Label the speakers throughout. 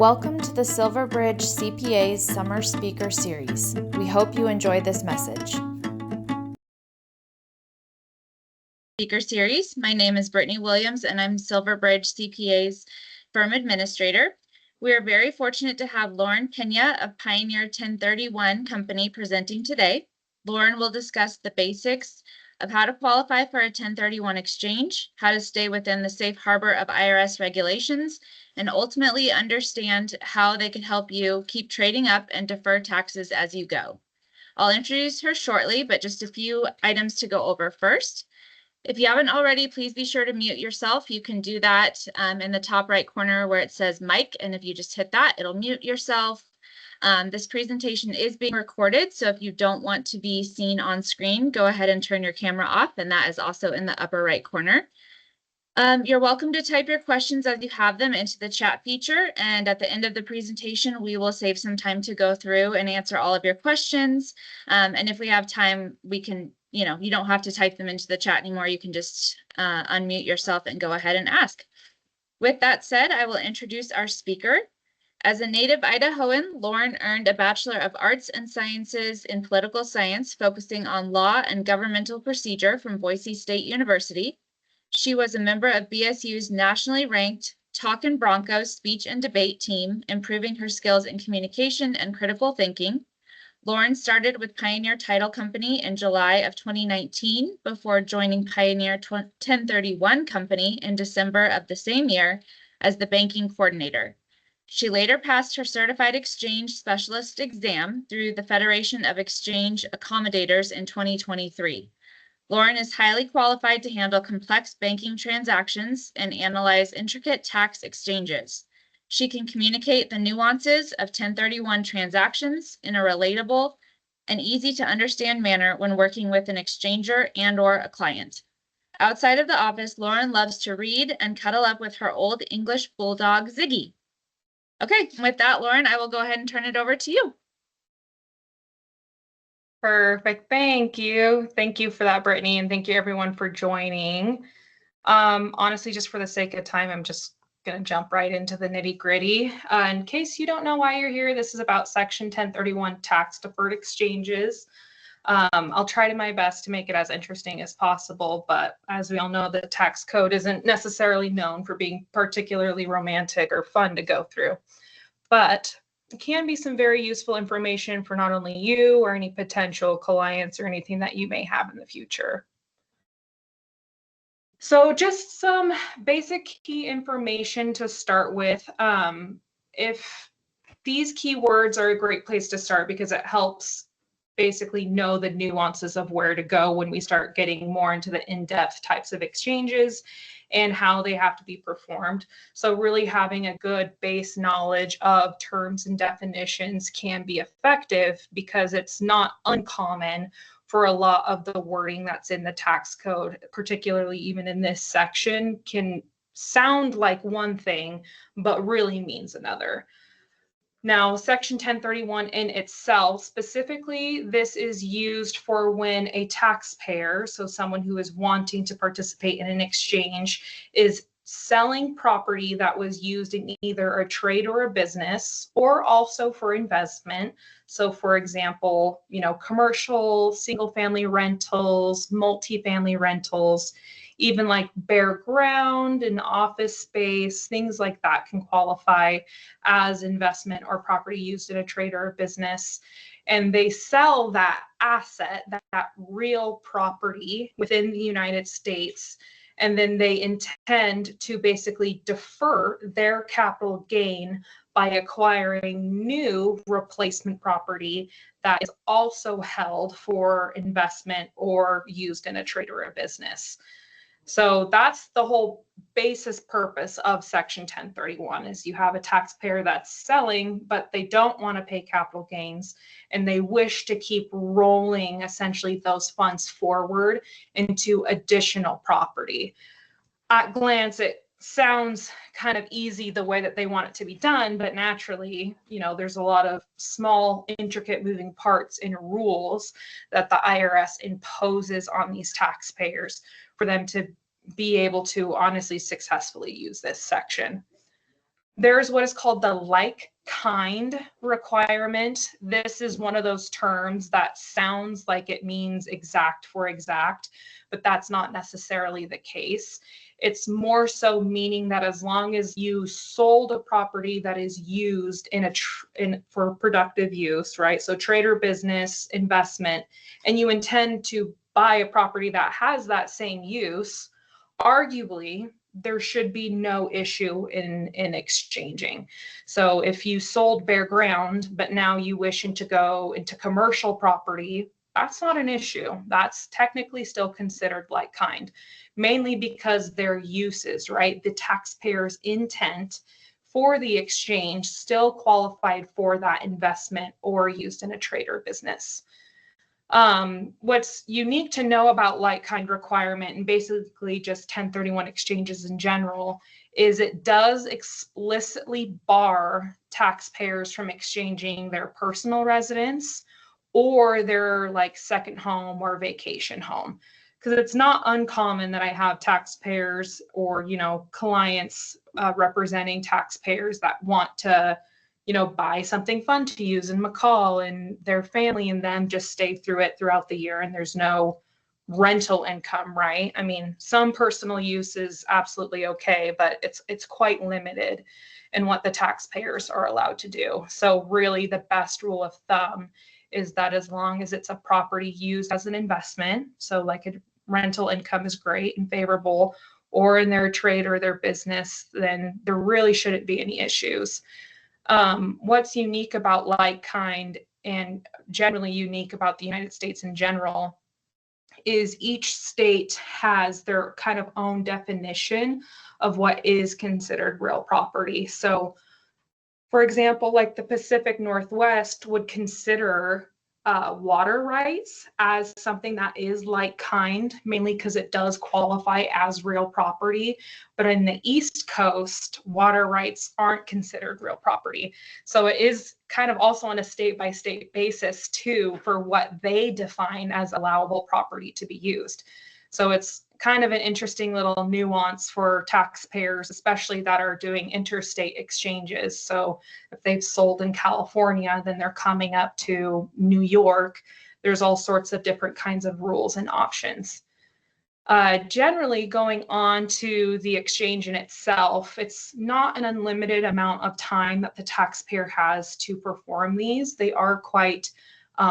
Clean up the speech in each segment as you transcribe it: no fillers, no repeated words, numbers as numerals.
Speaker 1: Welcome to the Silverbridge CPA's Summer Speaker Series. We hope you enjoy this message. Speaker Series. My name is Brittany Williams, and I'm Silverbridge CPA's firm administrator. We are very fortunate to have Lauren Pena of Pioneer 1031 Company presenting today. Lauren will discuss the basics of how to qualify for a 1031 exchange, how to stay within the safe harbor of IRS regulations, and ultimately understand how they can help you keep trading up and defer taxes as you go. I'll introduce her shortly, but just a few items to go over first. If you haven't already, please be sure to mute yourself. You can do that in the top right corner where it says mic, and if you just hit that, it'll mute yourself. This presentation is being recorded, so if you don't want to be seen on screen, go ahead and turn your camera off, and that is also in the upper right corner. You're welcome to type your questions as you have them into the chat feature, and at the end of the presentation, we will save some time to go through and answer all of your questions. And if we have time, we can, you don't have to type them into the chat anymore. You can just unmute yourself and go ahead and ask. With that said, I will introduce our speaker. As a native Idahoan, Lauren earned a Bachelor of Arts and Sciences in Political Science, focusing on law and governmental procedure from Boise State University. She was a member of BSU's nationally ranked Talkin' Broncos speech and debate team, improving her skills in communication and critical thinking. Lauren started with Pioneer Title Company in July of 2019 before joining Pioneer 1031 Company in December of the same year as the banking coordinator. She later passed her Certified Exchange Specialist exam through the Federation of Exchange Accommodators in 2023. Lauren is highly qualified to handle complex banking transactions and analyze intricate tax exchanges. She can communicate the nuances of 1031 transactions in a relatable and easy to understand manner when working with an exchanger and/or a client. Outside of the office, Lauren loves to read and cuddle up with her old English bulldog, Ziggy. Okay, with that, Lauren, I will go ahead and turn it over to you.
Speaker 2: Perfect. Thank you. Thank you for that, Brittany, and thank you everyone for joining. Honestly, just for the sake of time, I'm just going to jump right into the nitty-gritty. In case you don't know why you're here, this is about Section 1031 tax deferred exchanges. I'll try to my best to make it as interesting as possible, but as we all know, the tax code isn't necessarily known for being particularly romantic or fun to go through. But it can be some very useful information for not only you or any potential clients or anything that you may have in the future. So just some basic key information to start with. If these keywords are a great place to start because it helps basically know the nuances of where to go when we start getting more into the in-depth types of exchanges and how they have to be performed. So really having a good base knowledge of terms and definitions can be effective because it's not uncommon for a lot of the wording that's in the tax code, particularly even in this section, can sound like one thing, but really means another. Now, Section 1031 in itself, specifically, this is used for when a taxpayer, so someone who is wanting to participate in an exchange, is selling property that was used in either a trade or a business, or also for investment. So, for example, commercial, single-family rentals, multifamily rentals, even like bare ground and office space, things like that can qualify as investment or property used in a trade or a business. And they sell that asset, that real property within the United States, and then they intend to basically defer their capital gain by acquiring new replacement property that is also held for investment or used in a trade or a business. So that's the whole basis purpose of Section 1031 is you have a taxpayer that's selling, but they don't want to pay capital gains and they wish to keep rolling essentially those funds forward into additional property. At glance, it sounds kind of easy the way that they want it to be done, but naturally, there's a lot of small, intricate moving parts and rules that the IRS imposes on these taxpayers for them to be able to honestly successfully use this section. There's what is called the like kind requirement. This is one of those terms that sounds like it means exact for exact, but that's not necessarily the case. It's more so meaning that as long as you sold a property that is used for productive use, right? So trade or business, investment, and you intend to buy a property that has that same use, arguably there should be no issue in exchanging. So if you sold bare ground, but now you wishing to go into commercial property, that's not an issue. That's technically still considered like kind, mainly because their uses, right? The taxpayer's intent for the exchange still qualified for that investment or used in a trade or business. What's unique to know about like kind requirement and basically just 1031 exchanges in general is it does explicitly bar taxpayers from exchanging their personal residence or their like second home or vacation home. Because it's not uncommon that I have taxpayers or, clients representing taxpayers that want to buy something fun to use in McCall, and their family and them just stay through it throughout the year and there's no rental income, right? I mean, some personal use is absolutely okay, but it's quite limited in what the taxpayers are allowed to do. So really the best rule of thumb is that as long as it's a property used as an investment, so like a rental income is great and favorable, or in their trade or their business, then there really shouldn't be any issues. What's unique about like kind and generally unique about the United States in general is each state has their kind of own definition of what is considered real property. So, for example, like the Pacific Northwest would consider water rights as something that is like kind, mainly because it does qualify as real property. But in the East Coast, water rights aren't considered real property. So it is kind of also on a state by state basis too for what they define as allowable property to be used. So it's kind of an interesting little nuance for taxpayers, especially that are doing interstate exchanges. So if they've sold in California, then they're coming up to New York. There's all sorts of different kinds of rules and options. Generally, going on to the exchange in itself, it's not an unlimited amount of time that the taxpayer has to perform these. They are quite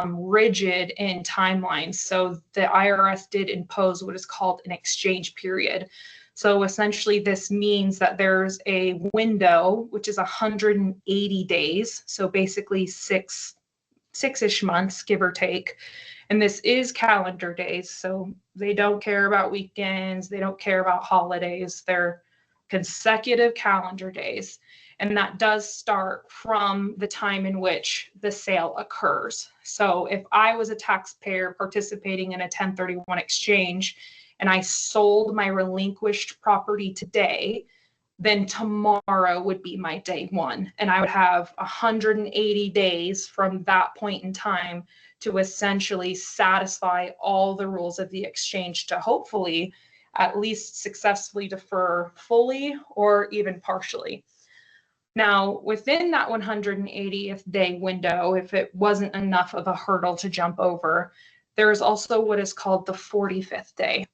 Speaker 2: rigid in timelines. So the IRS did impose what is called an exchange period. So essentially, this means that there's a window, which is 180 days. So basically six-ish months, give or take. And this is calendar days. So they don't care about weekends. They don't care about holidays. They're consecutive calendar days. And that does start from the time in which the sale occurs. So if I was a taxpayer participating in a 1031 exchange and I sold my relinquished property today, then tomorrow would be my day one. And I would have 180 days from that point in time to essentially satisfy all the rules of the exchange to hopefully at least successfully defer fully or even partially. Now, within that 180th day window, if it wasn't enough of a hurdle to jump over, there is also what is called the 45th day.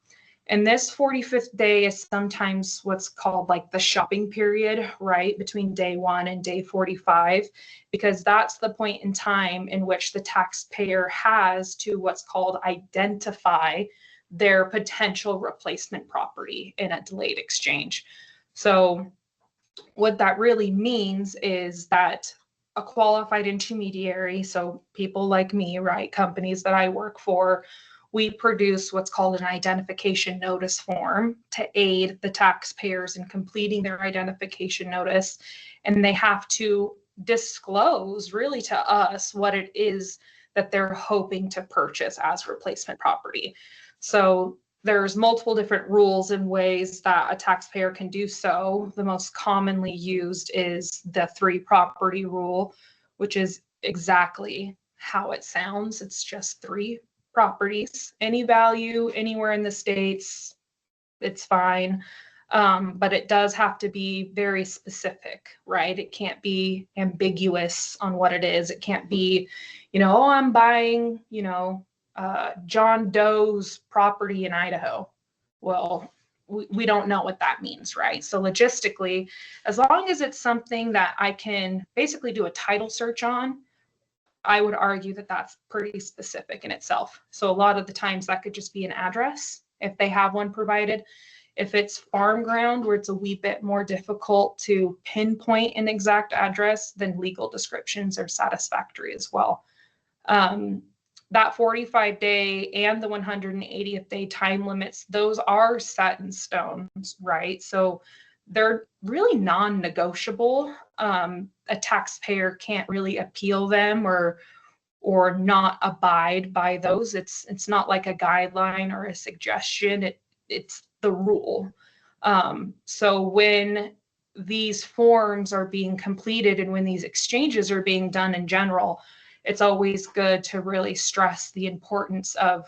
Speaker 2: And this 45th day is sometimes what's called like the shopping period, right, between day one and day 45, because that's the point in time in which the taxpayer has to what's called identify their potential replacement property in a delayed exchange. So what that really means is that a qualified intermediary, so people like me, right, companies that I work for, we produce what's called an identification notice form to aid the taxpayers in completing their identification notice. And they have to disclose really to us what it is that they're hoping to purchase as replacement property. So there's multiple different rules and ways that a taxpayer can do so. The most commonly used is the 3 property rule, which is exactly how it sounds. It's just 3 properties, any value anywhere in the States, it's fine. But it does have to be very specific, right? It can't be ambiguous on what it is. It can't be, oh, I'm buying, John Doe's property in Idaho. Well, we don't know what that means, right? So logistically, as long as it's something that I can basically do a title search on, I would argue that that's pretty specific in itself. So a lot of the times that could just be an address if they have one provided. If it's farm ground where it's a wee bit more difficult to pinpoint an exact address, then legal descriptions are satisfactory as well. That 45-day and the 180th day time limits, those are set in stone, right? So they're really non-negotiable. A taxpayer can't really appeal them or not abide by those. It's not like a guideline or a suggestion. It's the rule. So when these forms are being completed and when these exchanges are being done in general, it's always good to really stress the importance of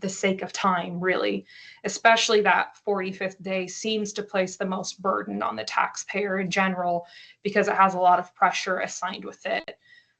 Speaker 2: the sake of time, really, especially that 45th day seems to place the most burden on the taxpayer in general because it has a lot of pressure assigned with it.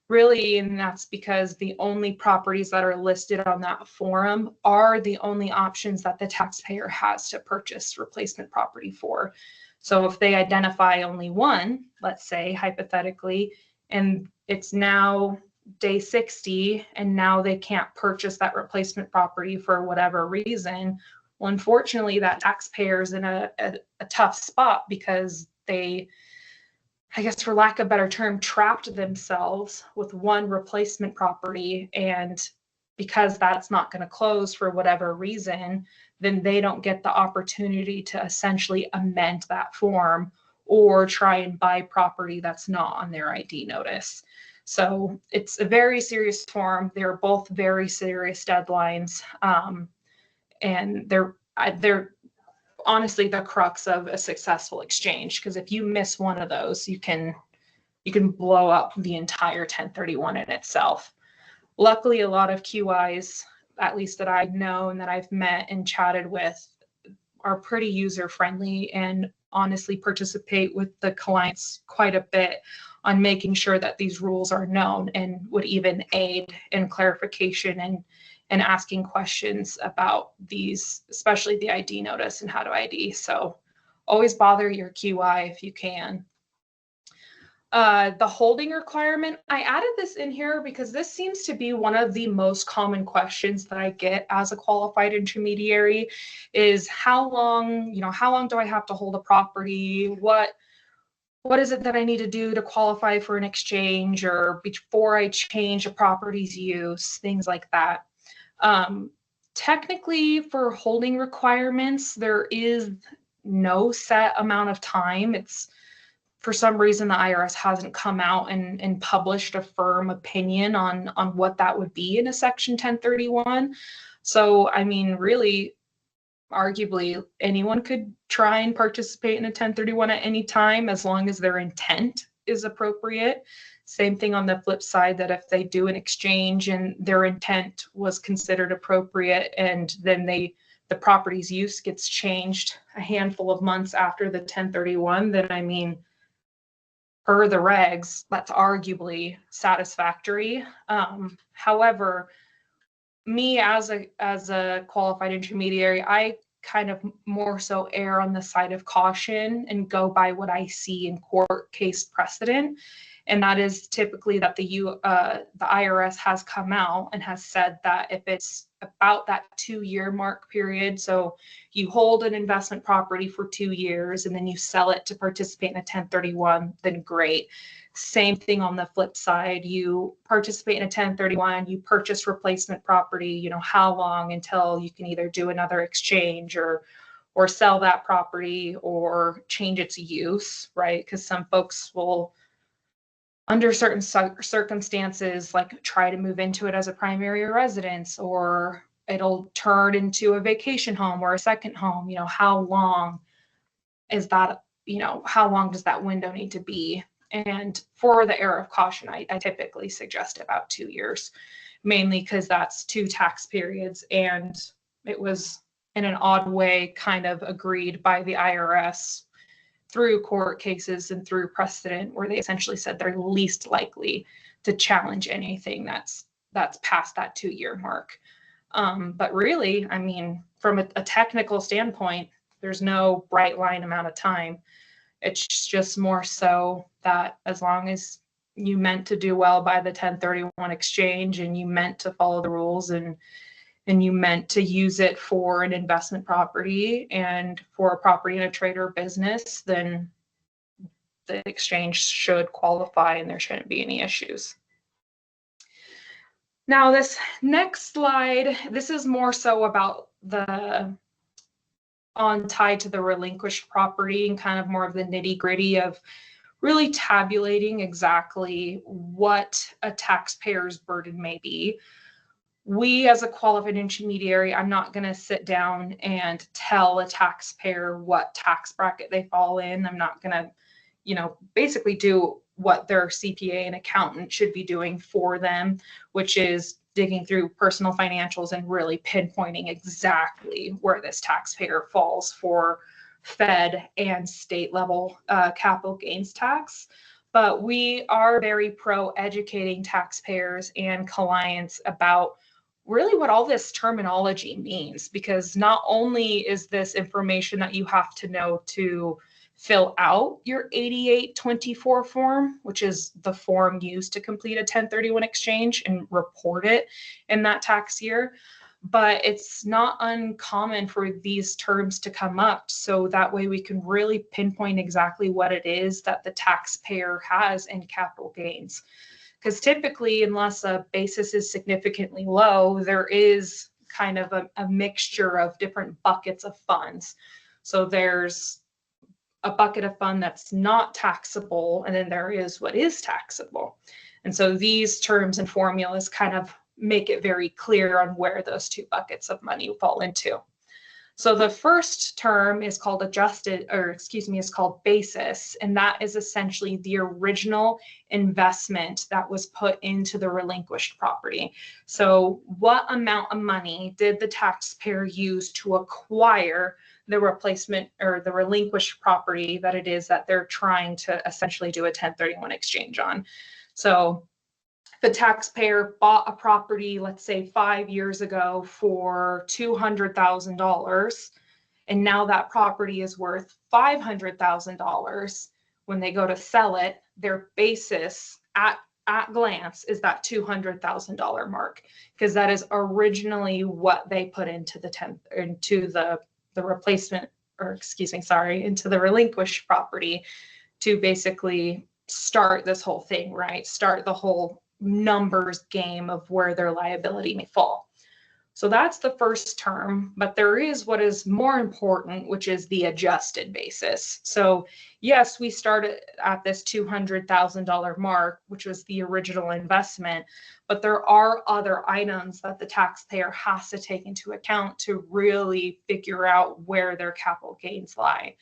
Speaker 2: Really, and that's because the only properties that are listed on that form are the only options that the taxpayer has to purchase replacement property for. So if they identify only one, let's say hypothetically, and it's now day 60 and now they can't purchase that replacement property for whatever reason, well, unfortunately, that taxpayer is in a tough spot because they, I guess for lack of a better term, trapped themselves with one replacement property. And because that's not going to close for whatever reason, then they don't get the opportunity to essentially amend that form or try and buy property that's not on their ID notice. So it's a very serious form. They're both very serious deadlines. And they're honestly the crux of a successful exchange, because if you miss one of those, you can blow up the entire 1031 in itself. Luckily, a lot of QIs, at least that I know and that I've met and chatted with, are pretty user friendly and honestly participate with the clients quite a bit on making sure that these rules are known, and would even aid in clarification and asking questions about these, especially the ID notice and how to ID. So always bother your QI if you can. The holding requirement, I added this in here because this seems to be one of the most common questions that I get as a qualified intermediary is how long do I have to hold a property? What is it that I need to do to qualify for an exchange, or before I change a property's use, things like that. Technically, for holding requirements, there is no set amount of time. It's, for some reason, the IRS hasn't come out and published a firm opinion on what that would be in a Section 1031. So, I mean, really, arguably, anyone could try and participate in a 1031 at any time as long as their intent is appropriate. Same thing on the flip side, that if they do an exchange and their intent was considered appropriate and then the property's use gets changed a handful of months after the 1031, then I mean, per the regs, that's arguably satisfactory. However, me as a qualified intermediary, I kind of more so err on the side of caution and go by what I see in court case precedent. And that is typically that the IRS has come out and has said that if it's about that 2-year mark period, so you hold an investment property for 2 years and then you sell it to participate in a 1031, then great. Same thing on the flip side, you participate in a 1031, you purchase replacement property, how long until you can either do another exchange or sell that property or change its use, right? Because some folks will, under certain circumstances, like try to move into it as a primary residence, or it'll turn into a vacation home or a second home. How long is that? How long does that window need to be? And for the error of caution, I typically suggest about 2 years, mainly because that's 2 tax periods, and it was in an odd way kind of agreed by the IRS through court cases and through precedent, where they essentially said they're least likely to challenge anything that's past that 2-year mark. But really, I mean, from a technical standpoint, there's no bright line amount of time. It's just more so that as long as you meant to do well by the 1031 exchange, and you meant to follow the rules, and you meant to use it for an investment property and for a property in a trade or business, then the exchange should qualify and there shouldn't be any issues. Now, this next slide, this is more so about the tied to the relinquished property and kind of more of the nitty gritty of really tabulating exactly what a taxpayer's burden may be. We, as a qualified intermediary, I'm not going to sit down and tell a taxpayer what tax bracket they fall in. I'm not going to, basically do what their CPA and accountant should be doing for them, which is digging through personal financials and really pinpointing exactly where this taxpayer falls for Fed and state level capital gains tax. But we are very pro educating taxpayers and clients about really what all this terminology means, because not only is this information that you have to know to fill out your 8824 form, which is the form used to complete a 1031 exchange and report it in that tax year, but it's not uncommon for these terms to come up, so that way we can really pinpoint exactly what it is that the taxpayer has in capital gains. Because typically, unless a basis is significantly low, there is kind of a mixture of different buckets of funds. So there's a bucket of fund that's not taxable, and then there is what is taxable. And so these terms and formulas kind of make it very clear on where those two buckets of money fall into. So the first term is called is called basis, and that is essentially the original investment that was put into the relinquished property. So what amount of money did the taxpayer use to acquire the replacement or the relinquished property that it is that they're trying to essentially do a 1031 exchange on? So the taxpayer bought a property, let's say 5 years ago, for $200,000, and now that property is worth $500,000. When they go to sell it, their basis at glance is that $200,000 mark, because that is originally what they put into the replacement, into the relinquished property to basically start this whole thing, right? Start the whole numbers game of where their liability may fall. So that's the first term, but there is what is more important, which is the adjusted basis. So yes, we started at this $200,000 mark, which was the original investment, but there are other items that the taxpayer has to take into account to really figure out where their capital gains lie.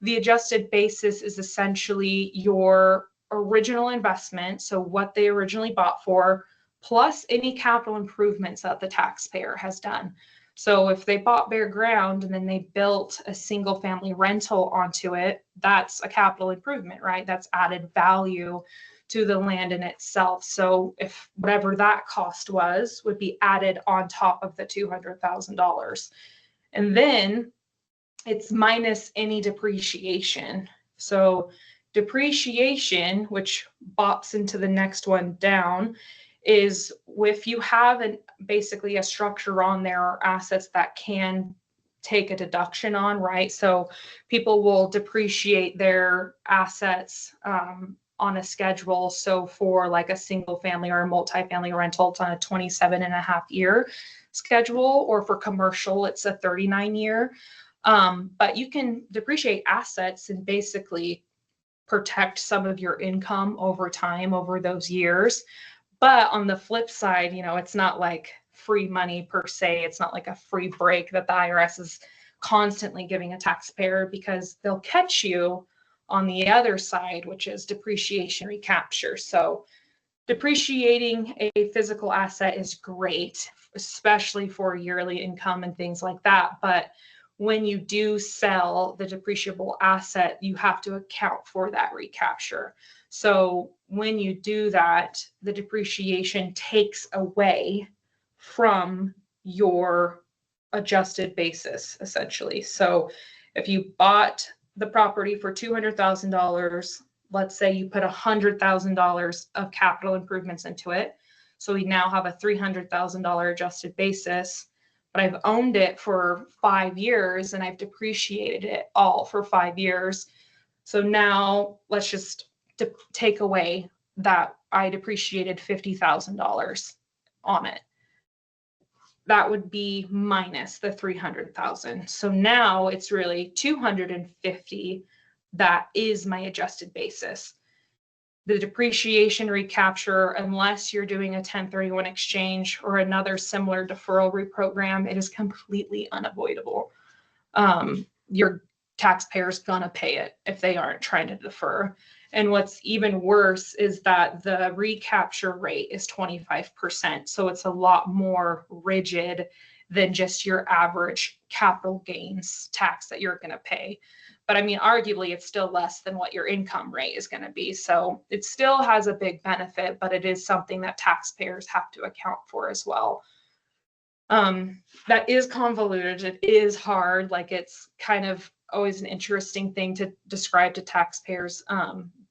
Speaker 2: The adjusted basis is essentially your original investment, so what they originally bought for, plus any capital improvements that the taxpayer has done. So if they bought bare ground and then they built a single family rental onto it, that's a capital improvement, right? That's added value to the land in itself. So if whatever that cost was would be added on top of the $200,000. And then it's minus any depreciation. So depreciation, which bops into the next one down, is if you have basically a structure on there or assets that can take a deduction on, right? So people will depreciate their assets on a schedule. So for like a single family or a multifamily rental, it's on a 27.5-year schedule, or for commercial, it's a 39-year. But you can depreciate assets and basically protect some of your income over time, over those years. But on the flip side, it's not like free money per se. It's not like a free break that the IRS is constantly giving a taxpayer, because they'll catch you on the other side, which is depreciation recapture. So depreciating a physical asset is great especially for yearly income and things like that. But when you do sell the depreciable asset, you have to account for that recapture. So when you do that, the depreciation takes away from your adjusted basis, essentially. So if you bought the property for $200,000, let's say you put $100,000 of capital improvements into it. So we now have a $300,000 adjusted basis, but I've owned it for 5 years and I've depreciated it all for 5 years. So now let's just take away that I depreciated $50,000 on it. That would be minus the 300,000. So now it's really 250. That is my adjusted basis. The depreciation recapture, unless you're doing a 1031 exchange or another similar deferral reprogram, it is completely unavoidable. Your taxpayer's gonna pay it if they aren't trying to defer. And what's even worse is that the recapture rate is 25%. So it's a lot more rigid than just your average capital gains tax that you're gonna pay. But I mean, arguably, it's still less than what your income rate is going to be. So it still has a big benefit, but it is something that taxpayers have to account for as well. That is convoluted. It is hard. Like, it's kind of always an interesting thing to describe to taxpayers.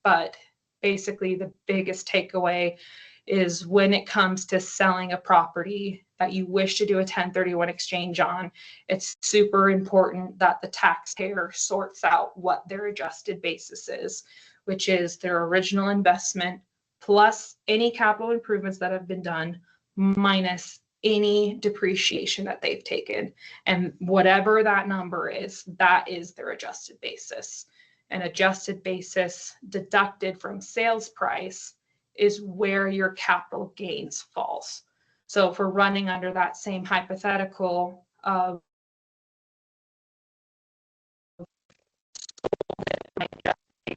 Speaker 2: But basically, the biggest takeaway is when it comes to selling a property that you wish to do a 1031 exchange on, it's super important that the taxpayer sorts out what their adjusted basis is, which is their original investment plus any capital improvements that have been done minus any depreciation that they've taken. And whatever that number is, that is their adjusted basis. An adjusted basis deducted from sales price is where your capital gains falls. So if we're running under that same hypothetical of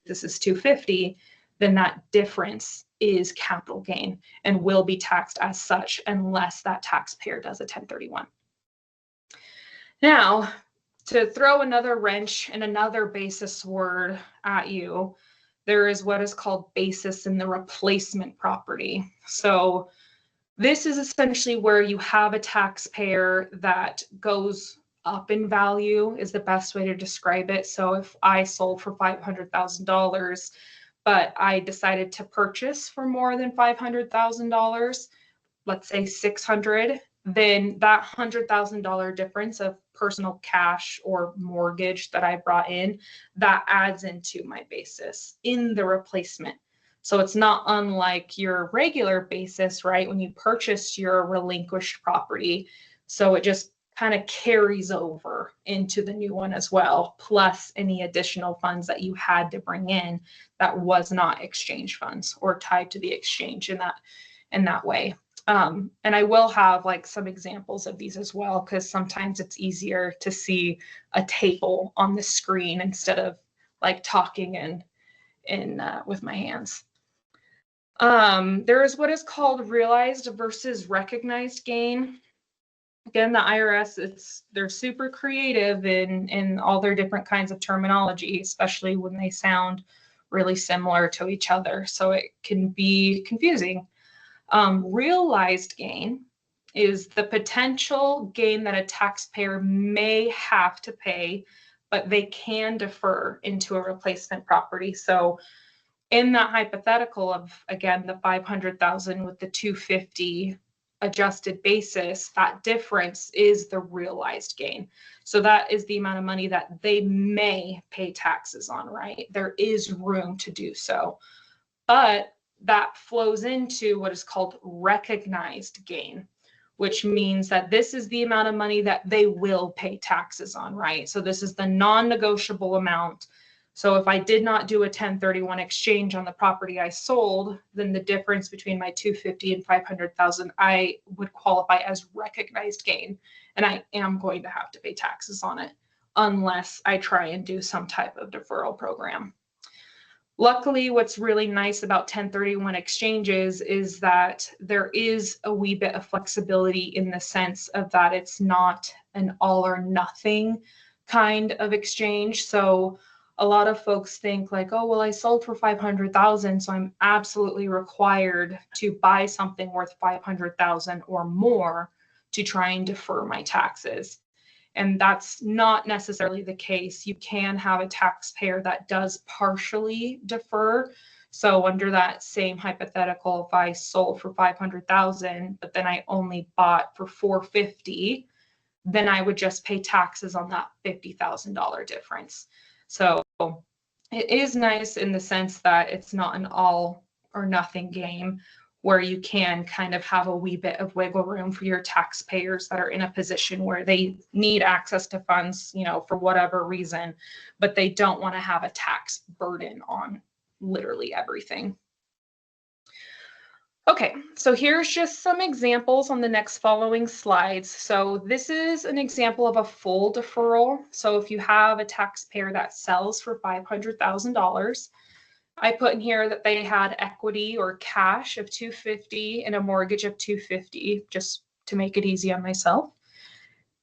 Speaker 2: this is 250, then that difference is capital gain and will be taxed as such unless that taxpayer does a 1031. Now, to throw another wrench and another basis word at you, there is what is called basis in the replacement property. So this is essentially where you have a taxpayer that goes up in value is the best way to describe it. So if I sold for $500,000, but I decided to purchase for more than $500,000, let's say 600, then that $100,000 difference of personal cash or mortgage that I brought in, that adds into my basis in the replacement. So it's not unlike your regular basis, right? When you purchase your relinquished property. So it just kind of carries over into the new one as well, plus any additional funds that you had to bring in that was not exchange funds or tied to the exchange in that way. And I will have like some examples of these as well, because sometimes it's easier to see a table on the screen instead of like talking in with my hands. There is what is called realized versus recognized gain. Again, the IRS, they're super creative in all their different kinds of terminology, especially when they sound really similar to each other. So it can be confusing. Realized gain is the potential gain that a taxpayer may have to pay, but they can defer into a replacement property. So in that hypothetical of, again, the 500,000 with the 250 adjusted basis, that difference is the realized gain. So that is the amount of money that they may pay taxes on, right? There is room to do so. But that flows into what is called recognized gain, which means that this is the amount of money that they will pay taxes on, right? So this is the non-negotiable amount. So if I did not do a 1031 exchange on the property I sold, then the difference between my 250 and 500,000, I would qualify as recognized gain. And I am going to have to pay taxes on it unless I try and do some type of deferral program. Luckily, what's really nice about 1031 exchanges is that there is a wee bit of flexibility in the sense of that it's not an all or nothing kind of exchange. So a lot of folks think like, oh, well, I sold for 500,000, so I'm absolutely required to buy something worth 500,000 or more to try and defer my taxes. And that's not necessarily the case. You can have a taxpayer that does partially defer. So under that same hypothetical, if I sold for 500,000, but then I only bought for 450, then I would just pay taxes on that $50,000 difference. So it is nice in the sense that it's not an all or nothing game, where you can kind of have a wee bit of wiggle room for your taxpayers that are in a position where they need access to funds, for whatever reason, but they don't want to have a tax burden on literally everything. Okay, so here's just some examples on the next following slides. So this is an example of a full deferral. So if you have a taxpayer that sells for $500,000, I put in here that they had equity or cash of 250 and a mortgage of 250, just to make it easy on myself.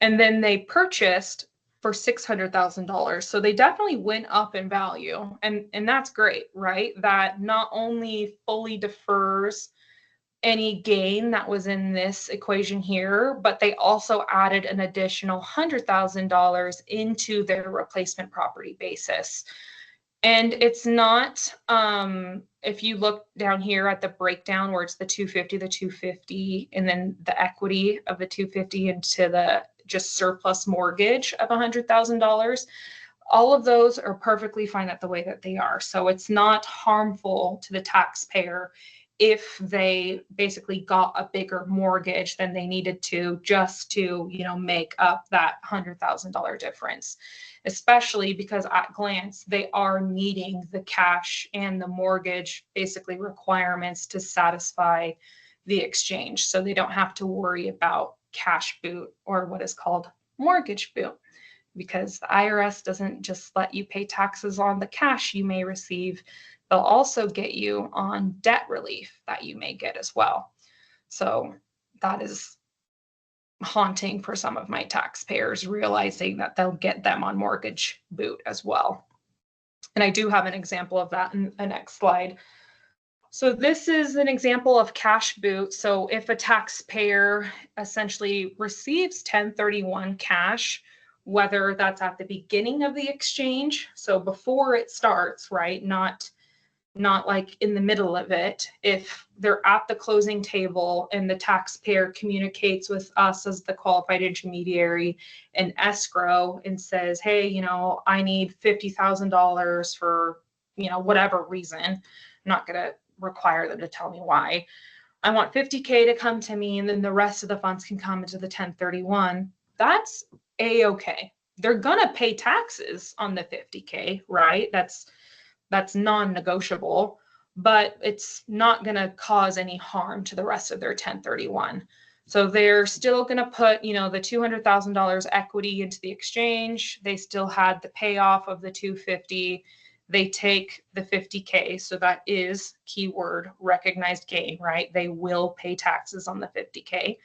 Speaker 2: And then they purchased for $600,000. So they definitely went up in value. And that's great, right? That not only fully defers any gain that was in this equation here, but they also added an additional $100,000 into their replacement property basis. And it's not, if you look down here at the breakdown where it's the 250, and then the equity of the 250 into the just surplus mortgage of $100,000, all of those are perfectly fine at the way that they are. So it's not harmful to the taxpayer if they basically got a bigger mortgage than they needed to just to, make up that $100,000 difference, especially because at glance, they are needing the cash and the mortgage basically requirements to satisfy the exchange. So they don't have to worry about cash boot or what is called mortgage boot, because the IRS doesn't just let you pay taxes on the cash you may receive. They'll also get you on debt relief that you may get as well. So that is haunting for some of my taxpayers, realizing that they'll get them on mortgage boot as well. And I do have an example of that in the next slide. So this is an example of cash boot. So if a taxpayer essentially receives 1031 cash, whether that's at the beginning of the exchange, so before it starts, right? Not like in the middle of it. If they're at the closing table and the taxpayer communicates with us as the qualified intermediary and escrow and says, hey, I need $50,000 for, whatever reason, I'm not going to require them to tell me why. I want 50K to come to me, and then the rest of the funds can come into the 1031. That's a-okay. They're going to pay taxes on the 50K, right? That's non-negotiable, but it's not going to cause any harm to the rest of their 1031. So they're still going to put, the $200,000 equity into the exchange. They still had the payoff of the 250. They take the 50K. So that is keyword recognized gain, right? They will pay taxes on the 50K.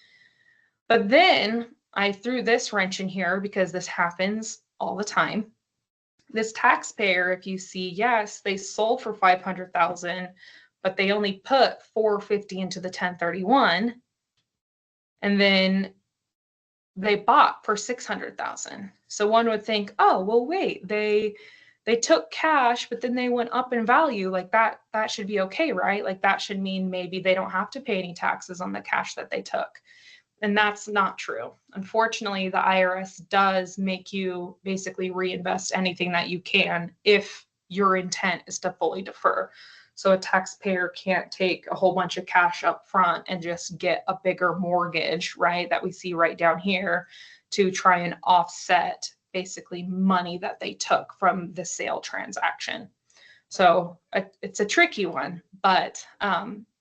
Speaker 2: But then I threw this wrench in here because this happens all the time. This taxpayer, if you see, yes, they sold for 500,000, but they only put 450 into the 1031, and then they bought for 600,000. So one would think, oh, well, wait, they took cash, but then they went up in value. Like that should be okay, right? Like that should mean maybe they don't have to pay any taxes on the cash that they took. And that's not true. Unfortunately, the IRS does make you basically reinvest anything that you can if your intent is to fully defer. So a taxpayer can't take a whole bunch of cash up front and just get a bigger mortgage, right, that we see right down here, to try and offset basically money that they took from the sale transaction. So it's a tricky one, but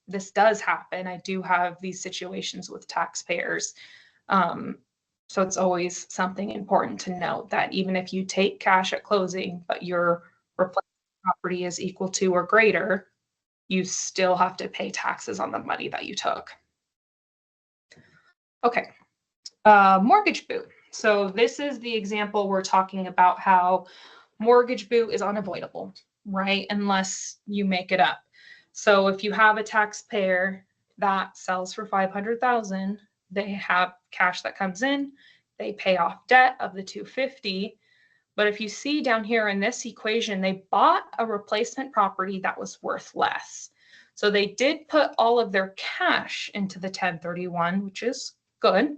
Speaker 2: this does happen. I do have these situations with taxpayers. So it's always something important to note that even if you take cash at closing, but you're replacing property is equal to or greater, you still have to pay taxes on the money that you took. Okay, mortgage boot. So this is the example we're talking about how mortgage boot is unavoidable, right? Unless you make it up. So if you have a taxpayer that sells for 500,000, they have cash that comes in, they pay off debt of the 250. But if you see down here in this equation, they bought a replacement property that was worth less. So they did put all of their cash into the 1031, which is good.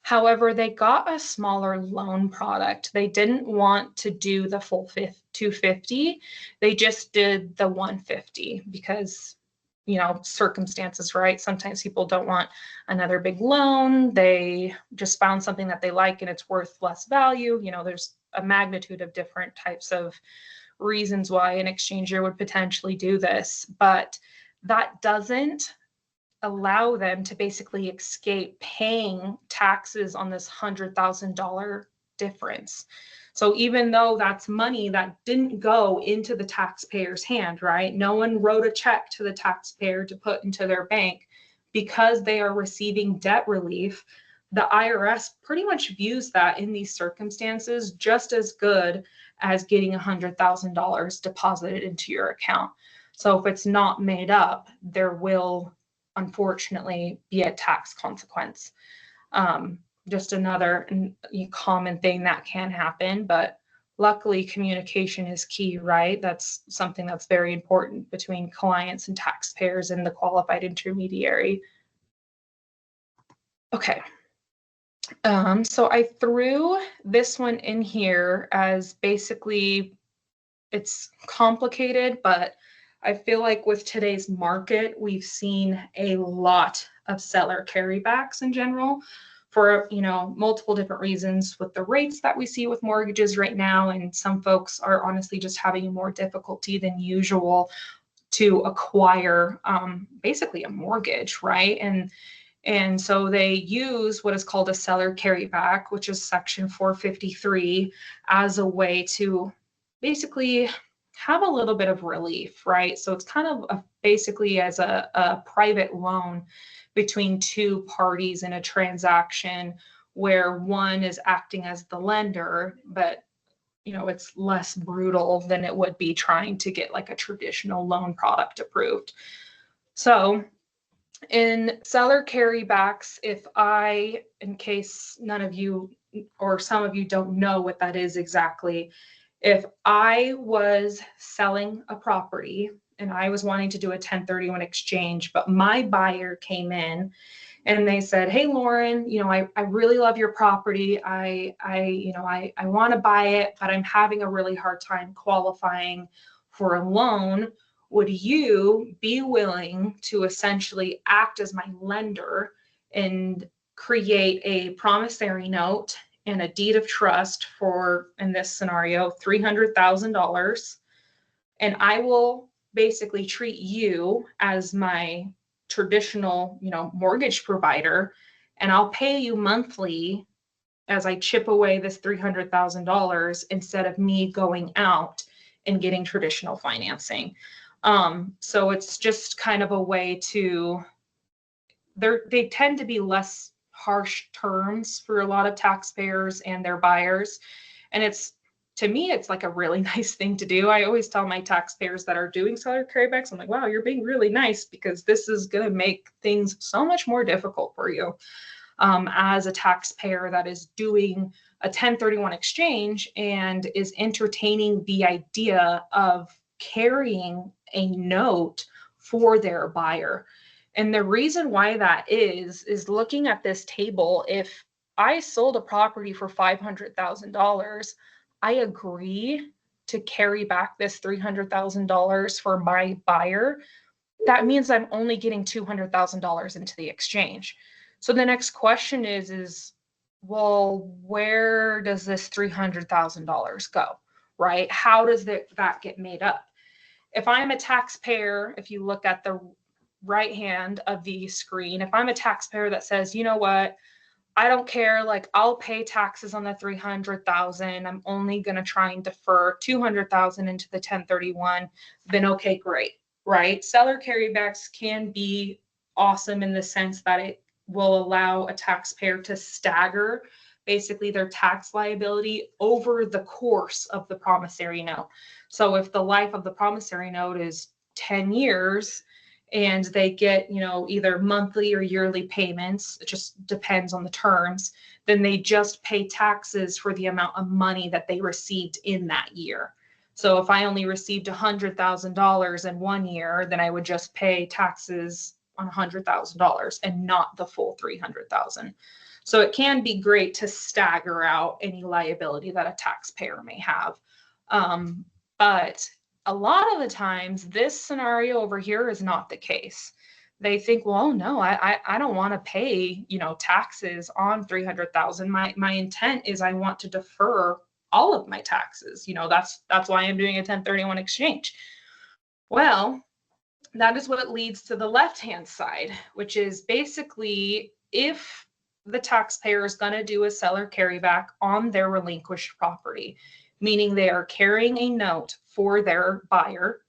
Speaker 2: However, they got a smaller loan product. They didn't want to do the full 250. They just did the 150 because, you know, circumstances, right? Sometimes people don't want another big loan. They just found something that they like and it's worth less value. You know, there's a magnitude of different types of reasons why an exchanger would potentially do this, but that doesn't allow them to basically escape paying taxes on this $100,000 difference. So even though that's money that didn't go into the taxpayer's hand, right? No one wrote a check to the taxpayer to put into their bank, because they are receiving debt relief, the IRS pretty much views that in these circumstances just as good as getting $100,000 deposited into your account. So if it's not made up, there will unfortunately be a tax consequence. Just another common thing that can happen, but luckily communication is key, right? That's something that's very important between clients and taxpayers and the qualified intermediary. Okay. So I threw this one in here as basically, it's complicated, but I feel like with today's market, we've seen a lot of seller carrybacks in general for, you know, multiple different reasons with the rates that we see with mortgages right now. And some folks are honestly just having more difficulty than usual to acquire basically a mortgage, right? And so they use what is called a seller carryback, which is section 453, as a way to basically have a little bit of relief, right? So it's kind of basically as a private loan between two parties in a transaction where one is acting as the lender, but you know, it's less brutal than it would be trying to get like a traditional loan product approved. So in seller carrybacks, if I, in case none of you or some of you don't know what that is exactly, if I was selling a property and I was wanting to do a 1031 exchange, but my buyer came in and they said, "Hey, Lauren, you know, I really love your property. I want to buy it, but I'm having a really hard time qualifying for a loan. Would you be willing to essentially act as my lender and create a promissory note and a deed of trust for, in this scenario, $300,000? And I will basically treat you as my traditional, you know, mortgage provider, and I'll pay you monthly as I chip away this $300,000 instead of me going out and getting traditional financing." So it's just kind of a way to, they tend to be less harsh terms for a lot of taxpayers and their buyers. And it's, to me, it's like a really nice thing to do. I always tell my taxpayers that are doing seller carrybacks, I'm like, wow, you're being really nice, because this is going to make things so much more difficult for you as a taxpayer that is doing a 1031 exchange and is entertaining the idea of carrying a note for their buyer. And the reason why that is looking at this table. If I sold a property for $500,000, I agree to carry back this $300,000 for my buyer. That means I'm only getting $200,000 into the exchange. So the next question is, well, where does this $300,000 go, right? How does that get made up? If I'm a taxpayer, if you look at the right hand of the screen, if I'm a taxpayer that says, you know what, I don't care, like I'll pay taxes on the 300,000. I'm only going to try and defer 200,000 into the 1031. Then okay, great, right? Seller carrybacks can be awesome in the sense that it will allow a taxpayer to stagger basically their tax liability over the course of the promissory note. So if the life of the promissory note is 10 years, and they get, either monthly or yearly payments, it just depends on the terms, then they just pay taxes for the amount of money that they received in that year. So if I only received $100,000 in 1 year, then I would just pay taxes on $100,000 and not the full 300,000. So it can be great to stagger out any liability that a taxpayer may have. But a lot of the times this scenario over here is not the case. They think, well, no, I don't want to pay, taxes on 300,000. My intent is I want to defer all of my taxes. That's why I'm doing a 1031 exchange. Well, that is what leads to the left-hand side, which is basically if the taxpayer is going to do a seller carryback on their relinquished property, meaning they are carrying a note for their buyer.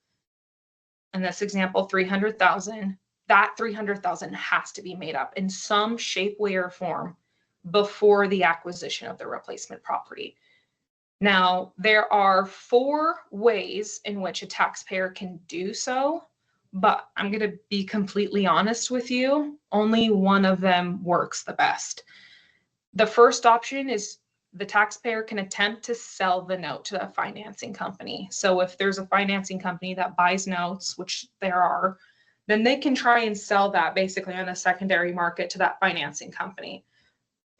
Speaker 2: In this example, 300,000, that 300,000 has to be made up in some shape, way, or form before the acquisition of the replacement property. Now, there are 4 ways in which a taxpayer can do so, but I'm going to be completely honest with you, only one of them works the best. The first option is the taxpayer can attempt to sell the note to a financing company. So if there's a financing company that buys notes, which there are, then they can try and sell that basically on the secondary market to that financing company.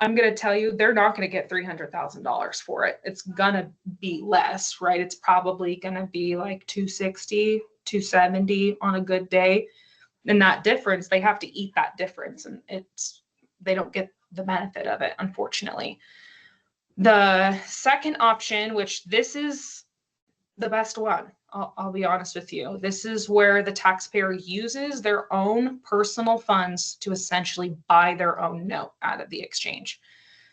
Speaker 2: I'm going to tell you, they're not going to get $300,000 for it. It's going to be less, right? It's probably going to be like 260, 270 on a good day. And that difference, they have to eat that difference, and they don't get the benefit of it, unfortunately. The second option, which this is the best one, I'll be honest with you. This is where the taxpayer uses their own personal funds to essentially buy their own note out of the exchange.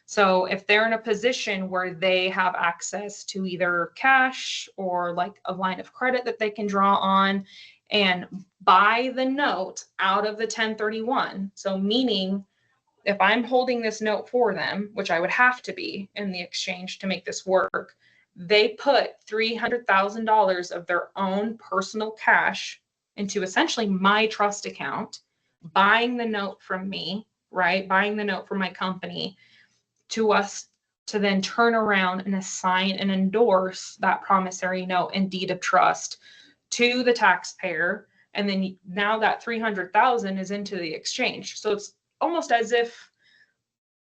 Speaker 2: So if they're in a position where they have access to either cash or like a line of credit that they can draw on and buy the note out of the 1031, so meaning if I'm holding this note for them, which I would have to be in the exchange to make this work, they put $300,000 of their own personal cash into essentially my trust account, buying the note from me, right? Buying the note from my company to us to then turn around and assign and endorse that promissory note and deed of trust to the taxpayer. And then now that 300,000 is into the exchange. So it's almost as if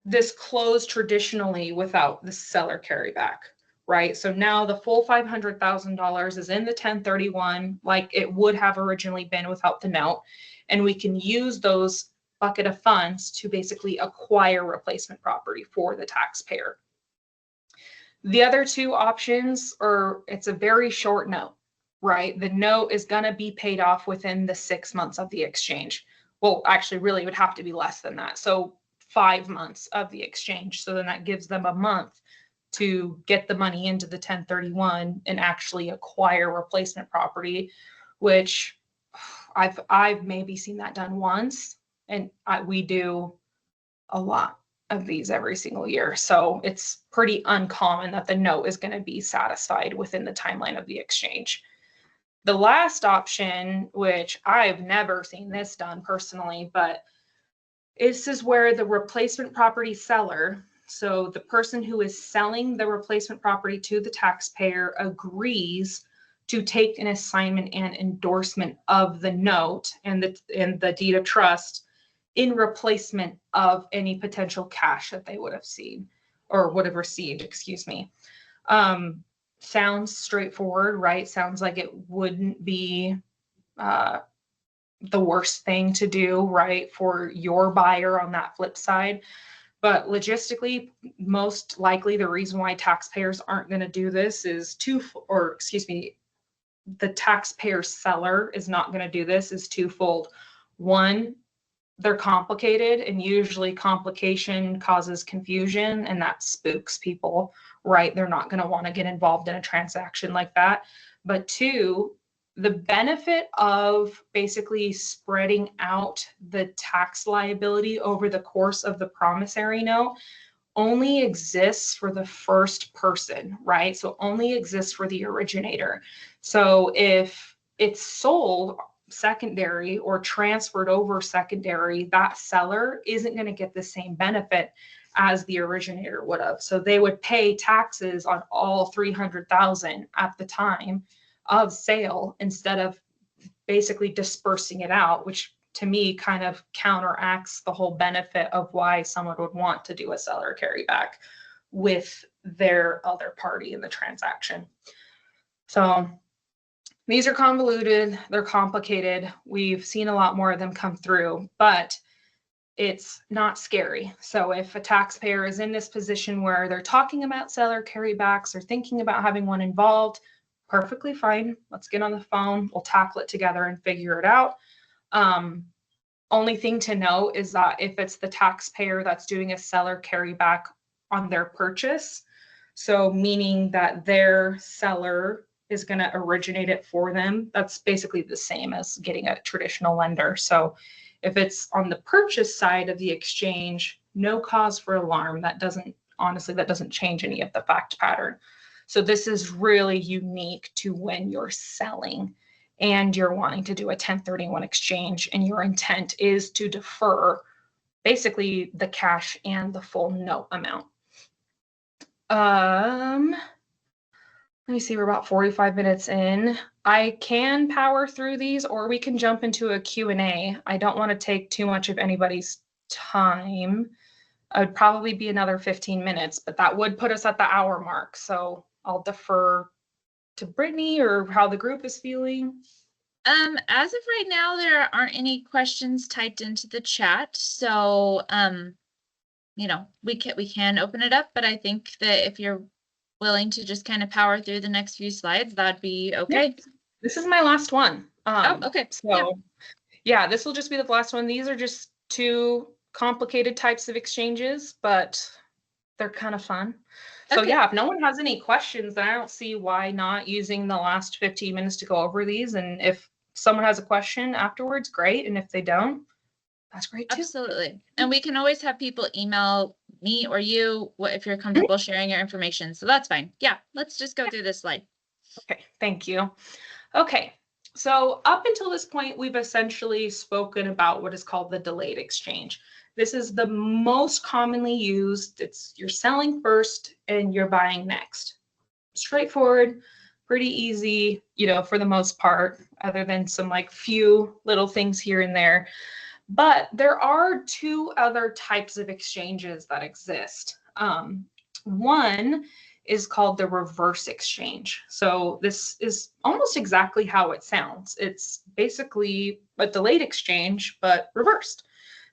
Speaker 2: this closed traditionally without the seller carryback, right? So now the full $500,000 is in the 1031 like it would have originally been without the note. And we can use those bucket of funds to basically acquire replacement property for the taxpayer. The other 2 options are, it's a very short note, right? The note is going to be paid off within the 6 months of the exchange. Well, actually, really, it would have to be less than that. So 5 months of the exchange. So then that gives them a month to get the money into the 1031 and actually acquire replacement property, which I've maybe seen that done once, and we do a lot of these every single year. So it's pretty uncommon that the note is going to be satisfied within the timeline of the exchange. The last option, which I've never seen this done personally, but this is where the replacement property seller, so the person who is selling the replacement property to the taxpayer, agrees to take an assignment and endorsement of the note and the deed of trust in replacement of any potential cash that they would have seen or would have received, excuse me. Sounds straightforward, right? Sounds like it wouldn't be the worst thing to do, right, for your buyer on that flip side. But logistically, most likely the reason why taxpayers aren't going to do this is the taxpayer seller is not going to do this is twofold. One, they're complicated, and usually complication causes confusion, and that spooks people, right? They're not going to want to get involved in a transaction like that. But two, the benefit of basically spreading out the tax liability over the course of the promissory note only exists for the first person, right? So only exists for the originator. So if it's sold secondary or transferred over secondary, that seller isn't going to get the same benefit as the originator would have. So they would pay taxes on all 300,000 at the time of sale instead of basically dispersing it out, which to me kind of counteracts the whole benefit of why someone would want to do a seller carryback with their other party in the transaction. So these are convoluted, they're complicated. We've seen a lot more of them come through, but it's not scary. So if a taxpayer is in this position where they're talking about seller carrybacks or thinking about having one involved, perfectly fine. Let's get on the phone. We'll tackle it together and figure it out. Only thing to note is that if it's the taxpayer that's doing a seller carryback on their purchase, so meaning that their seller is going to originate it for them, that's basically the same as getting a traditional lender. So if it's on the purchase side of the exchange, no cause for alarm. That doesn't change any of the fact pattern. So this is really unique to when you're selling and you're wanting to do a 1031 exchange and your intent is to defer basically the cash and the full note amount. Let me see, we're about 45 minutes in. I can power through these or we can jump into a Q&A. I don't want to take too much of anybody's time. It would probably be another 15 minutes, but that would put us at the hour mark. So I'll defer to Brittany or how the group is feeling.
Speaker 1: As of right now, there aren't any questions typed into the chat. So, we can open it up, but I think that if you're willing to just kind of power through the next few slides, that'd be okay.
Speaker 2: Yep. This is my last one.
Speaker 1: Okay.
Speaker 2: So yeah, this will just be the last one. These are just two complicated types of exchanges, but they're kind of fun. So
Speaker 1: Okay.
Speaker 2: yeah, if no one has any questions, then I don't see why not using the last 15 minutes to go over these. And if someone has a question afterwards, great. And if they don't, that's great too.
Speaker 1: Absolutely. And we can always have people email me or you if you're comfortable sharing your information. So that's fine. Yeah, let's just go through this slide.
Speaker 2: Okay, thank you. Okay, so up until this point, we've essentially spoken about what is called the delayed exchange. This is the most commonly used. It's you're selling first and you're buying next. Straightforward, pretty easy, for the most part, other than some few little things here and there. But there are two other types of exchanges that exist. One is called the reverse exchange. So this is almost exactly how it sounds. It's basically a delayed exchange, but reversed.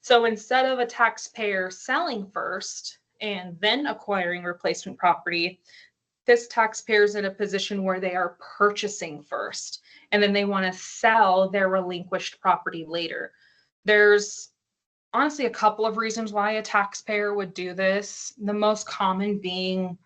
Speaker 2: So instead of a taxpayer selling first and then acquiring replacement property, this taxpayer is in a position where they are purchasing first, and then they want to sell their relinquished property later. There's honestly a couple of reasons why a taxpayer would do this. The most common being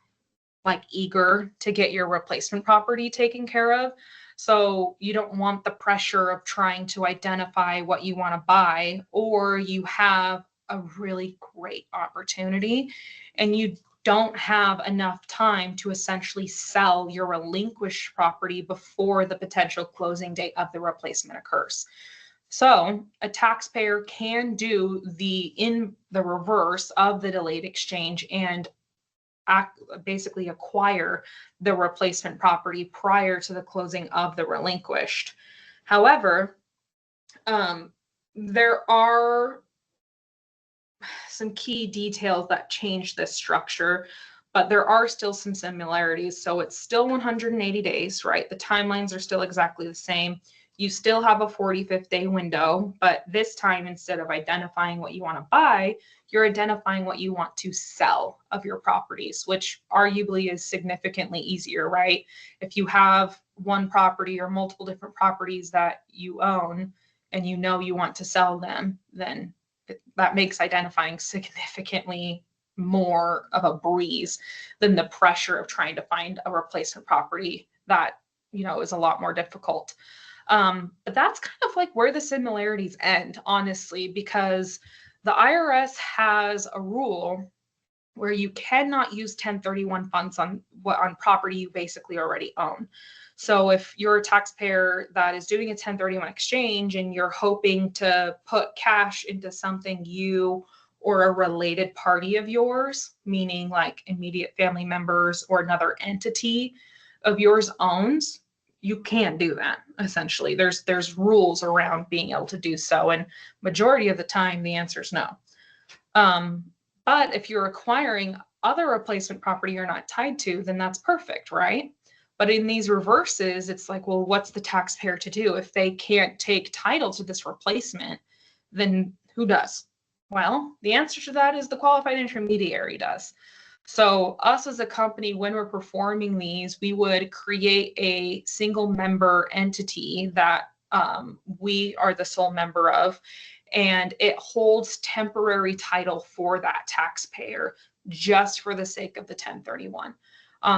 Speaker 2: eager to get your replacement property taken care of. So you don't want the pressure of trying to identify what you want to buy, or you have a really great opportunity and you don't have enough time to essentially sell your relinquished property before the potential closing date of the replacement occurs. So a taxpayer can do in the reverse of the delayed exchange and basically acquire the replacement property prior to the closing of the relinquished. However, there are some key details that change this structure, but there are still some similarities. So it's still 180 days, right? The timelines are still exactly the same. You still have a 45th day window, but this time, instead of identifying what you want to buy, you're identifying what you want to sell of your properties, which arguably is significantly easier, right? If you have one property or multiple different properties that you own and you want to sell them, then that makes identifying significantly more of a breeze than the pressure of trying to find a replacement property that, is a lot more difficult. But that's kind of like where the similarities end, honestly, because the IRS has a rule where you cannot use 1031 funds on property you basically already own. So if you're a taxpayer that is doing a 1031 exchange and you're hoping to put cash into something you or a related party of yours, meaning like immediate family members or another entity of yours owns, you can't do that. Essentially, there's rules around being able to do so, and majority of the time the answer is no. Um, but if you're acquiring other replacement property you're not tied to, then that's perfect, right? But in these reverses, it's like, well, what's the taxpayer to do? If they can't take title to this replacement, then who does? Well, the answer to that is the qualified intermediary does. So us as a company, when we're performing these, we would create a single member entity that we are the sole member of, and it holds temporary title for that taxpayer just for the sake of the 1031.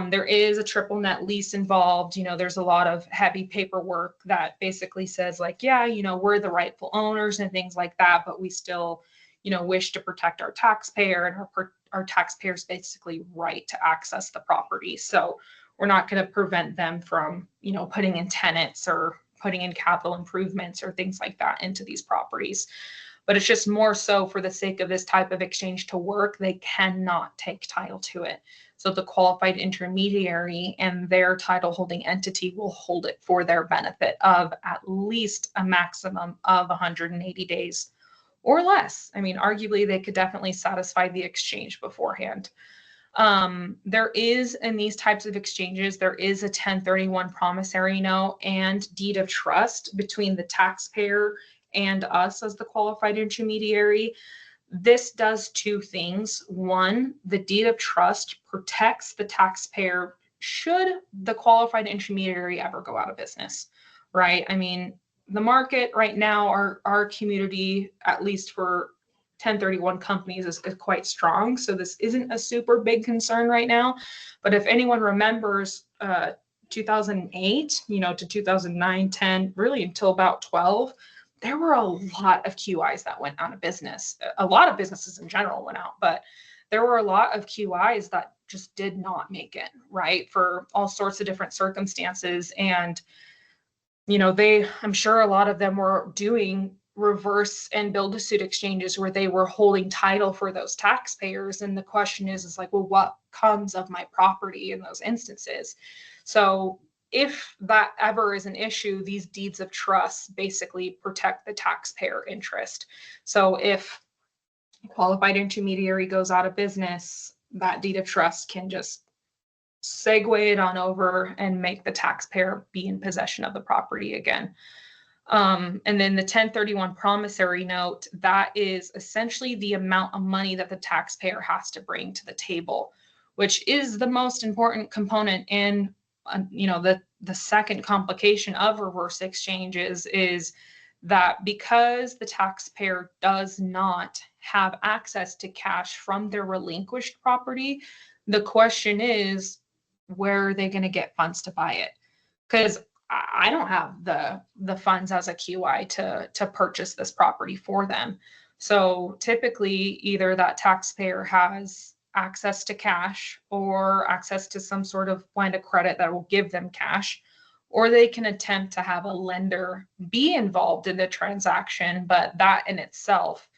Speaker 2: There is a triple net lease involved. There's a lot of heavy paperwork that basically says like, yeah, we're the rightful owners and things like that, but we still, wish to protect our taxpayer and our taxpayers basically right to access the property. So we're not going to prevent them from, putting in tenants or putting in capital improvements or things like that into these properties. But it's just more so for the sake of this type of exchange to work, they cannot take title to it. So the qualified intermediary and their title holding entity will hold it for their benefit of at least a maximum of 180 days or less. I mean, arguably, they could definitely satisfy the exchange beforehand. There is, in these types of exchanges, there is a 1031 promissory note and deed of trust between the taxpayer and us as the qualified intermediary. This does two things. One, the deed of trust protects the taxpayer should the qualified intermediary ever go out of business, right? I mean, the market right now, our community, at least for 1031 companies, is quite strong. So this isn't a super big concern right now. But if anyone remembers 2008, to 2009, 10, really until about 12, there were a lot of QIs that went out of business. A lot of businesses in general went out, but there were a lot of QIs that just did not make it, right? For all sorts of different circumstances. And I'm sure a lot of them were doing reverse and build to suit exchanges where they were holding title for those taxpayers. And the question is like, well, what comes of my property in those instances? So if that ever is an issue, these deeds of trust basically protect the taxpayer interest. So if a qualified intermediary goes out of business, that deed of trust can just segue it on over and make the taxpayer be in possession of the property again. And then the 1031 promissory note, that is essentially the amount of money that the taxpayer has to bring to the table, which is the most important component in, the second complication of reverse exchanges is that because the taxpayer does not have access to cash from their relinquished property, the question is, where are they going to get funds to buy it? Because I don't have the funds as a QI to purchase this property for them. So typically, either that taxpayer has access to cash or access to some sort of line of credit that will give them cash, or they can attempt to have a lender be involved in the transaction, but that in itself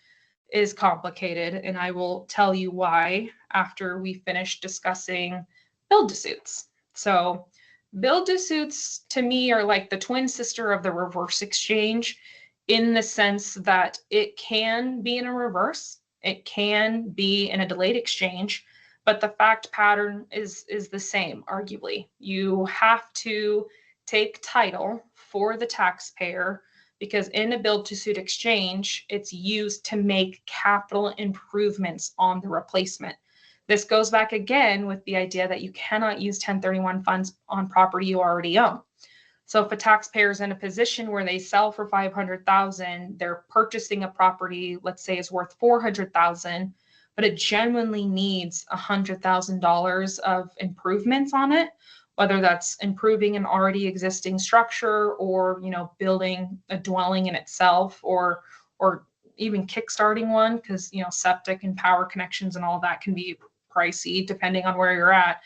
Speaker 2: is complicated. And I will tell you why after we finish discussing build to suits. So build to suits to me are like the twin sister of the reverse exchange in the sense that it can be in a reverse, it can be in a delayed exchange, but the fact pattern is the same, arguably. You have to take title for the taxpayer because in a build to suit exchange, it's used to make capital improvements on the replacement. This goes back again with the idea that you cannot use 1031 funds on property you already own. So if a taxpayer is in a position where they sell for 500,000, they're purchasing a property, let's say is worth 400,000, but it genuinely needs $100,000 of improvements on it, whether that's improving an already existing structure or, building a dwelling in itself, or even kickstarting one, because, septic and power connections and all that can be pricey depending on where you're at.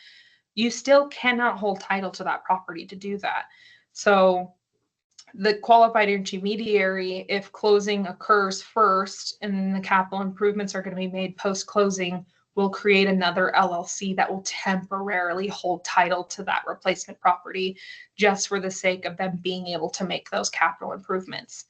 Speaker 2: You still cannot hold title to that property to do that. So the qualified intermediary, if closing occurs first and then the capital improvements are going to be made post-closing, will create another LLC that will temporarily hold title to that replacement property just for the sake of them being able to make those capital improvements.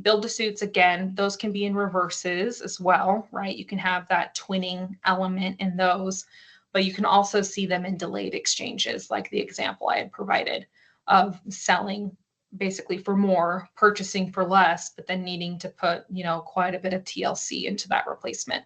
Speaker 2: Build to suits, again, those can be in reverses as well, right? You can have that twinning element in those, but you can also see them in delayed exchanges, like the example I had provided of selling basically for more, purchasing for less, but then needing to put, quite a bit of TLC into that replacement.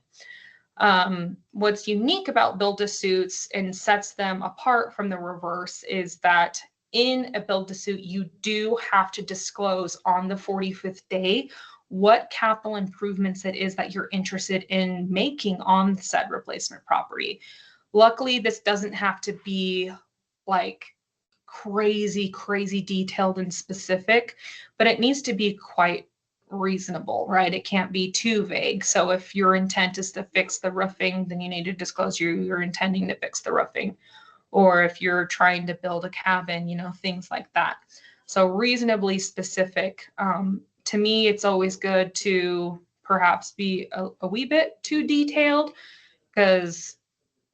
Speaker 2: What's unique about build to suits and sets them apart from the reverse is that in a build to suit, you do have to disclose on the 45th day what capital improvements it is that you're interested in making on said replacement property. Luckily, this doesn't have to be like crazy detailed and specific, but it needs to be quite reasonable, right? It can't be too vague. So if your intent is to fix the roofing, then you need to disclose you're intending to fix the roofing. Or if you're trying to build a cabin, things like that. So reasonably specific. To me, it's always good to perhaps be a wee bit too detailed, because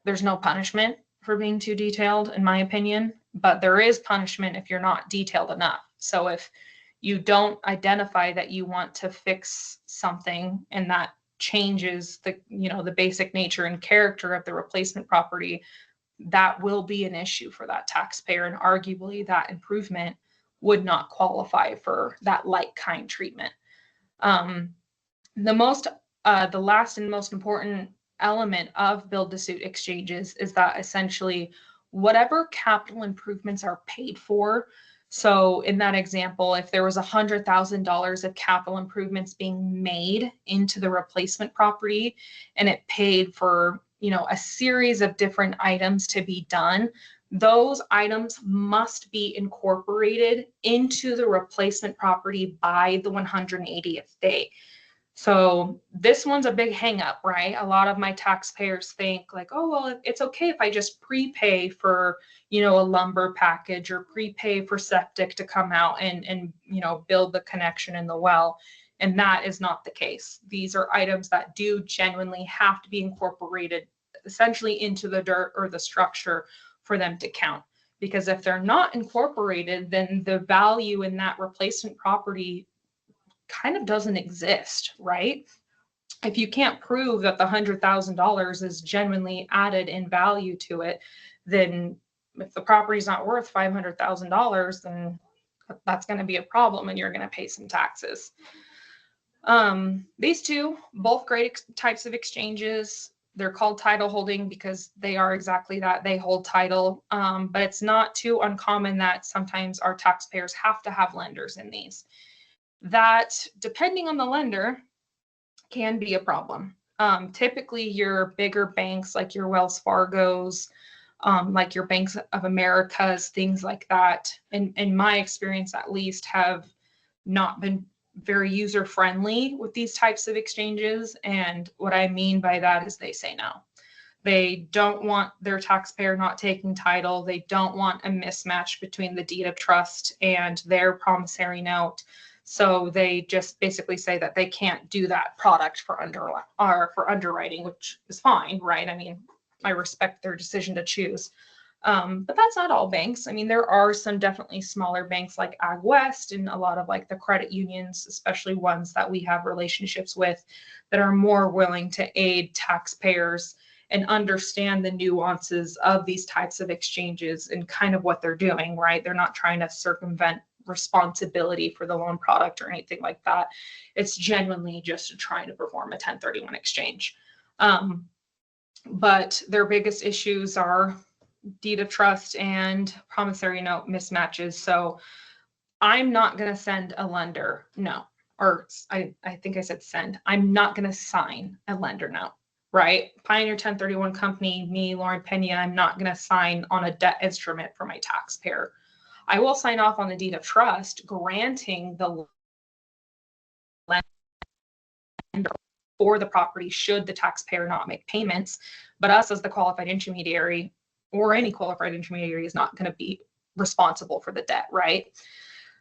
Speaker 2: there's no punishment for being too detailed, in my opinion, but there is punishment if you're not detailed enough. So if you don't identify that you want to fix something and that changes the basic nature and character of the replacement property, that will be an issue for that taxpayer, and arguably that improvement would not qualify for that like kind treatment. The last and most important element of build to suit exchanges is that essentially whatever capital improvements are paid for. So in that example, if there was $100,000 of capital improvements being made into the replacement property and it paid for, a series of different items to be done, those items must be incorporated into the replacement property by the 180th day. So this one's a big hang up, right? A lot of my taxpayers think like, oh, well, it's okay if I just prepay for, a lumber package, or prepay for septic to come out and build the connection in the well. And that is not the case. These are items that do genuinely have to be incorporated essentially into the dirt or the structure for them to count. Because if they're not incorporated, then the value in that replacement property kind of doesn't exist, right? If you can't prove that the $100,000 is genuinely added in value to it, then if the property's not worth $500,000, then that's going to be a problem and you're going to pay some taxes. These two, both great types of exchanges. They're called title holding because they are exactly that. They hold title, but it's not too uncommon that sometimes our taxpayers have to have lenders in these. That, depending on the lender, can be a problem. Typically, your bigger banks like your Wells Fargo's, like your Banks of America's, things like that, in my experience at least, have not been very user friendly with these types of exchanges. And what I mean by that is they say no. They don't want their taxpayer not taking title. They don't want a mismatch between the deed of trust and their promissory note. So they just basically say that they can't do that product for underwriting, which is fine, right? I mean, I respect their decision to choose. But that's not all banks. I mean, there are some definitely smaller banks like Ag West and a lot of like the credit unions, especially ones that we have relationships with, that are more willing to aid taxpayers and understand the nuances of these types of exchanges and kind of what they're doing, right? They're not trying to circumvent responsibility for the loan product or anything like that. It's genuinely just trying to perform a 1031 exchange. But their biggest issues are deed of trust and promissory note mismatches. So I'm not going to send a lender no, or I think I said send. I'm not going to sign a lender note, right? Pioneer 1031 company, me, Lauren Pena, I'm not going to sign on a debt instrument for my taxpayer. I will sign off on the deed of trust granting the lender for the property should the taxpayer not make payments. But us as the qualified intermediary or any qualified intermediary is not going to be responsible for the debt, right?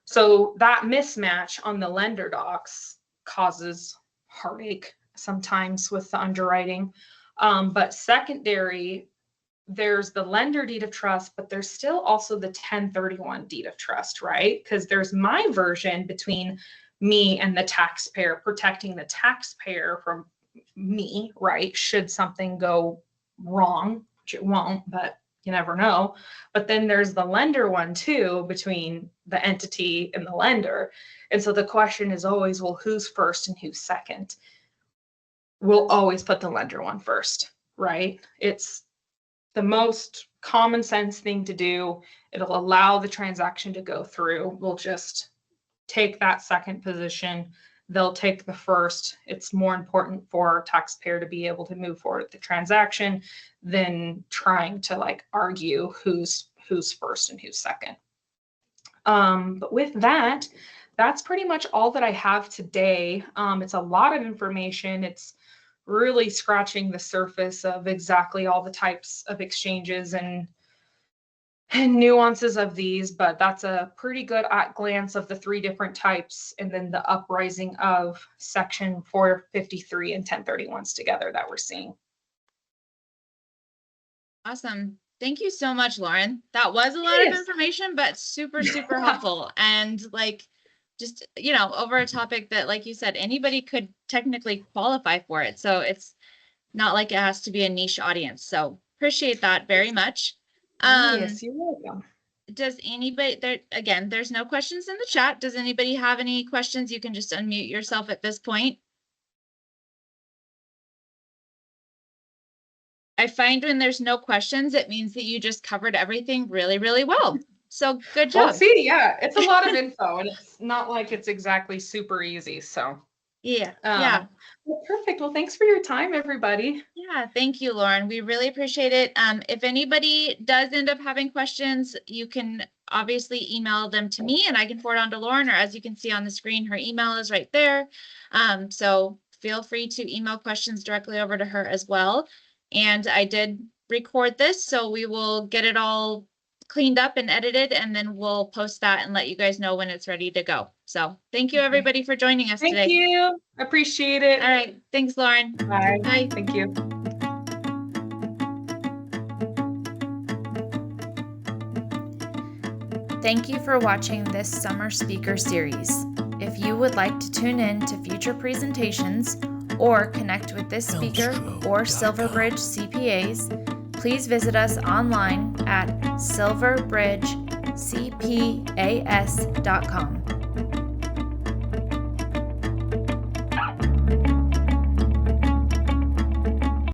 Speaker 2: So that mismatch on the lender docs causes heartache sometimes with the underwriting. But secondary, there's the lender deed of trust, but there's still also the 1031 deed of trust, right? Because there's my version between me and the taxpayer, protecting the taxpayer from me, right? Should something go wrong, which it won't, but you never know. But then there's the lender one too, between the entity and the lender. And so the question is always, well, who's first and who's second? We'll always put the lender one first, right? It's the most common sense thing to do. It'll allow the transaction to go through. We'll just take that second position. They'll take the first. It's more important for a taxpayer to be able to move forward with the transaction than trying to like argue who's first and who's second. But with that, that's pretty much all that I have today. It's a lot of information. It's really scratching the surface of exactly all the types of exchanges and nuances of these, but that's a pretty good at glance of the 3 different types and then the uprising of section 453 and 1031s together that we're seeing.
Speaker 1: Awesome. Thank you so much, Lauren. That was a lot of information, but super, super helpful. And like, just, you know, over a topic that, like you said, anybody could technically qualify for it. So it's not like it has to be a niche audience. So appreciate that very much.
Speaker 2: Yes, you're welcome.
Speaker 1: Does anybody there, again, there's no questions in the chat. Does anybody have any questions? You can just unmute yourself at this point. I find when there's no questions, it means that you just covered everything really, really well. So good job.
Speaker 2: Well, see, yeah, it's a lot of info and it's not like it's exactly super easy. So
Speaker 1: yeah.
Speaker 2: Well, perfect. Well, thanks for your time, everybody.
Speaker 1: Yeah, thank you, Lauren. We really appreciate it. If anybody does end up having questions, you can obviously email them to me and I can forward on to Lauren, or as you can see on the screen, her email is right there. So feel free to email questions directly over to her as well. And I did record this, so we will get it all cleaned up and edited, and then we'll post that and let you guys know when it's ready to go. So thank you, everybody, for joining us today.
Speaker 2: Thank you. Appreciate it.
Speaker 1: All right. Thanks, Lauren.
Speaker 2: Bye.
Speaker 1: Bye.
Speaker 2: Thank you.
Speaker 3: Thank you for watching this summer speaker series. If you would like to tune in to future presentations or connect with this speaker or Silverbridge CPAs, please visit us online at silverbridgecpas.com.